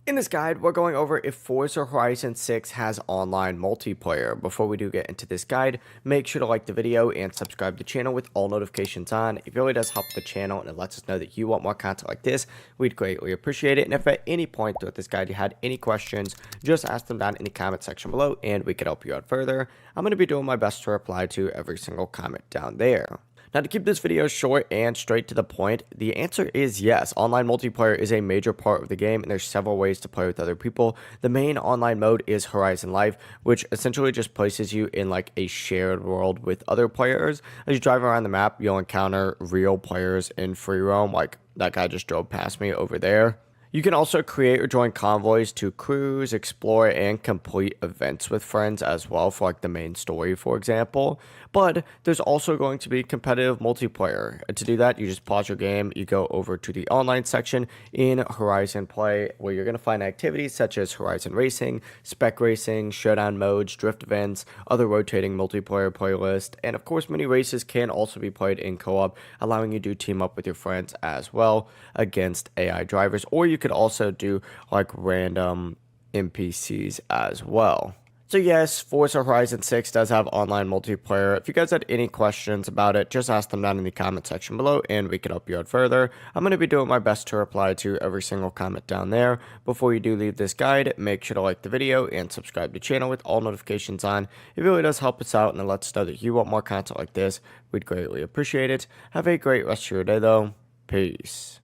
In this guide, we're going over if Forza Horizon 6 has online multiplayer. Before we do get into this guide, make sure to like the video and subscribe to the channel with all notifications on. It really does help the channel and it lets us know that you want more content like this. We'd greatly appreciate it. And if at any point throughout this guide you had any questions, just ask them down in the comment section below and we could help you out further. I'm going to be doing my best to reply to every single comment down there. Now, to keep this video short and straight to the point, the answer is yes. Online multiplayer is a major part of the game, and there's several ways to play with other people. The main online mode is Horizon Life, which essentially just places you in like a shared world with other players. As you drive around the map, you'll encounter real players in free roam, like that guy just drove past me over there. You can also create or join convoys to cruise, explore, and complete events with friends as well for like the main story, for example. But there's also going to be competitive multiplayer. And to do that, you just pause your game, you go over to the online section in Horizon Play, where you're going to find activities such as Horizon Racing, Spec Racing, Showdown Modes, Drift Events, other rotating multiplayer playlist, and of course many races can also be played in co-op, allowing you to team up with your friends as well against AI drivers, or you could also do like random NPCs as well. So yes, Forza Horizon 6 does have online multiplayer. If you guys had any questions about it, just ask them down in the comment section below and we can help you out further. I'm going to be doing my best to reply to every single comment down there. Before you do leave this guide, make sure to like the video and subscribe to the channel with all notifications on. It really does help us out and it lets us know that you want more content like this. We'd greatly appreciate it. Have a great rest of your day though. Peace.